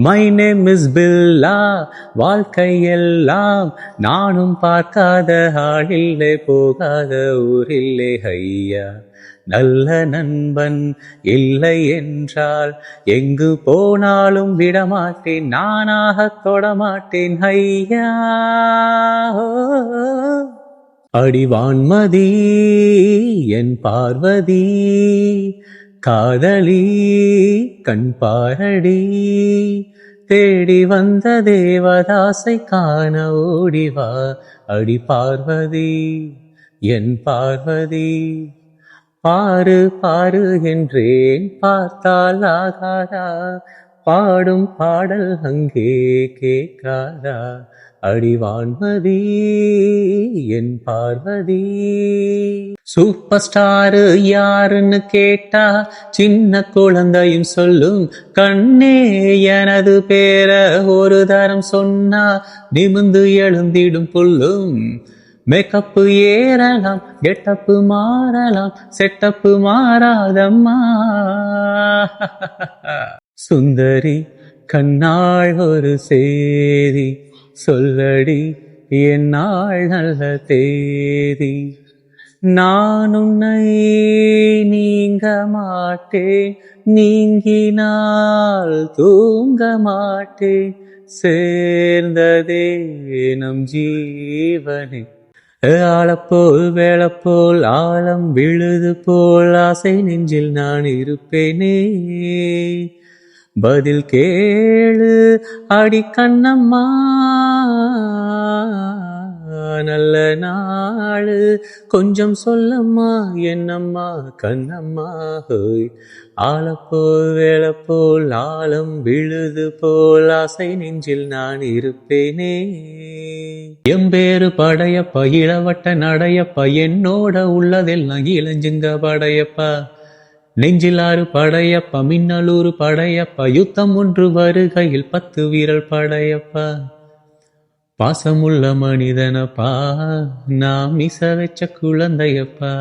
My name is பில்லா. வாழ்க்கையெல்லாம் நானும் பார்க்காத ஆளில்லை, போகாத ஊரில்லை ஐயா. நல்ல நண்பன் இல்லை என்றால் எங்கு போனாலும் விடமாட்டேன், நானாக தொடமாட்டேன் ஐயா. அடிவான்மதி என் பார்வதி, காதலி கண் பாரடி, தேடி வந்த தேவதாசை காண ஓடிவா. அடி பார்வதி என் பார்வதி, பாரு பாரு என்றேன் பார்த்தால் ஆகாதா, பாடும் பாடல் அங்கே கேட்காதா. அடிவான்மதி என் பார்வதி. சூப்பர் ஸ்டாரு யாருன்னு கேட்டா சின்ன குழந்தையும் சொல்லும், கண்ணே எனது பேர ஒரு தரம் சொன்னா நிமிந்து எழுந்திடும் புல்லும். மேக்கப்பு ஏறலாம், கெட்டப்பு மாறலாம், செட்டப்பு மாறாதம்மா. சுந்தரி கண்ணாள் ஒரு சேதி சொல்லடி, என்னால் நல்ல தேதி. நான் உன்னை நீங்க மாட்டேன், நீங்கினால் தூங்க மாட்டேன், சேர்ந்ததே நம் ஜீவனே. ஆளப்போல் வேளப்போல் ஆழம் விழுது போல் ஆசை நெஞ்சில் நான் இருப்பேனே. பதில் கேளு அடி கண்ணம்மா, நல்ல நாளு கொஞ்சம் சொல்லம்மா என்னம்மா கண்ணம்மா. ஆளப்போல் வேளப்போல் ஆழம் விழுது போல் ஆசை நெஞ்சில் நான் இருப்பேனே. எம்பேரு படையப்பா, இளவட்ட நடையப்பா, என்னோட உள்ளதெல்லாம் இளஞ்சுங்க படையப்பா. நெஞ்சிலாறு படையப்பா, மின்னலூறு படையப்பா, யுத்தம் ஒன்று வருகையில் 10 வீரல் படையப்பா. பாசமுள்ள மனிதனப்பா, நாம் மிச வச்ச குழந்தையப்பா,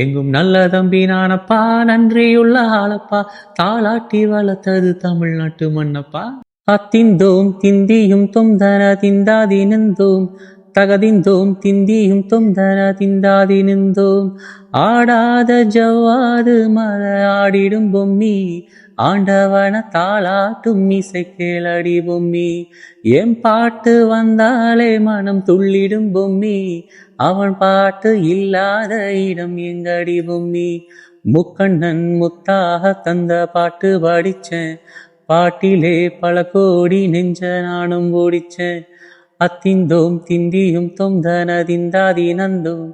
எங்கும் நல்ல தம்பி நானப்பா, நன்றியுள்ள ஆளப்பா, தாளாட்டி வளர்த்தது தமிழ்நாட்டு மண்ணப்பா. அத்திந்தோம் திந்தியும் தொந்தன திந்தாதி நின்றோம், தகதிந்தோம் திந்தியும் தொந்தன திந்தாதி நின்றோம். ஆடாத ஜவ்வாது மர ஆடிடும் பொம்மி, ஆண்டவன தாளாட்டும் இசை கேளடி பொம்மி. என் பாட்டு வந்தாலே மனம் துள்ளிடும் பொம்மி, அவன் பாட்டு இல்லாத இடம் எங்கடி பொம்மி. முக்கண்ணன் முத்தாக தந்த பாட்டு பாடிச்சேன், பாட்டிலே பல கோடி நெஞ்ச நானும் ஓடிச்சேன். அத்திந்தோம் திந்தியும் தொந்தன திந்தாதி நந்தோம்,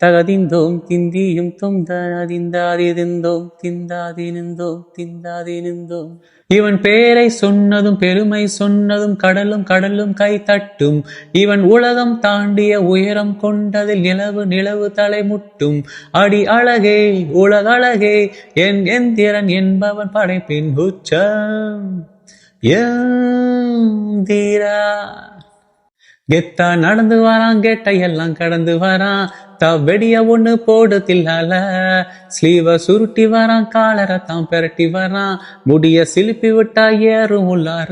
தகதிந்தோம் திந்தியும் தொந்தன திந்தாதி திந்தோம், திந்தாதி நின்றோம் திந்தாதி நின்றோம். இவன் பேரை சொன்னதும் பெருமை சொன்னதும் கடலும் கடலும் கை தட்டும். இவன் உலகம் தாண்டிய உயரம் கொண்டதில் நிலவு நிலவு தலை முட்டும். அடி அழகே உலகளகே என் எந்திரன் என்பவன் படைப்பின் உச்சம் எந்திரா. கெத்தா நடந்து வரான், கெட்டை எல்லாம் கடந்து வரான், வெடிய ஒண்ணு போடு தில்லால. ஸ்லீவ சுருட்டி வரான், காலரத்தான் பெரட்டி வரான், முடிய சிலுப்பி விட்டா ஏறும் உள்ளார.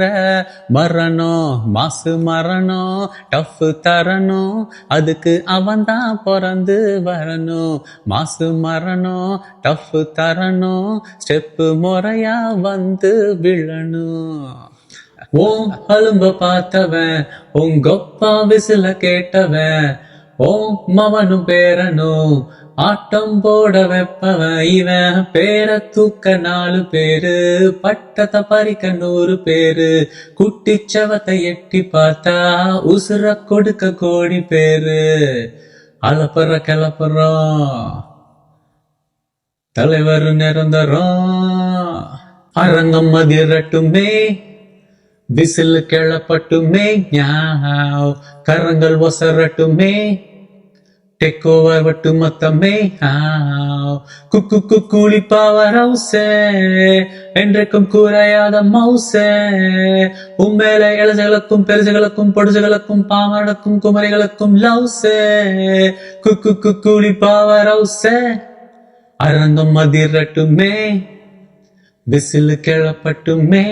மரணம் மாசு மரணம் டஃப் தரணும், அதுக்கு அவன் தான் பிறந்து வரணும். மாசு மரணம் டஃப் தரணும், ஸ்டெப்பு முறையா வந்து விழணும். ஓம் அலும்ப பார்த்தவன், உங்கொப்பா விசில கேட்டவன், ஓம் மவனும் பேரனும் ஆட்டம் போட வெப்பவன். இவன் பேர தூக்க 4 பேரு, பட்டத்தை பறிக்க 100 பேரு, குட்டிச்சவத்தை எட்டி பார்த்தா உசுர கொடுக்க கோடி பேரு. அலப்பற கிளப்புறோம் தலைவர் நிரந்தரம், அரங்கம் அதிரட்டுமே விசில் கிளப்பட்டுமே, ஞாவ் கரங்கள் ஒசரட்டுமே, டெக்கோவர் வட்டு மொத்தமே. குக்கு குளிப்பாவர் ஹவுசே, என்றைக்கும் குறையாத மவுசே. உண்மையில இளசுகளுக்கும் பெருசுகளுக்கும் பொடுசுகளுக்கும் பாமரனுக்கும் குமரிகளுக்கும் லவ்சே. குக்கு குளிப்பாவர் ஹவுசே, அரங்கம் அதிரட்டுமே விசில் கிளப்பட்டுமே.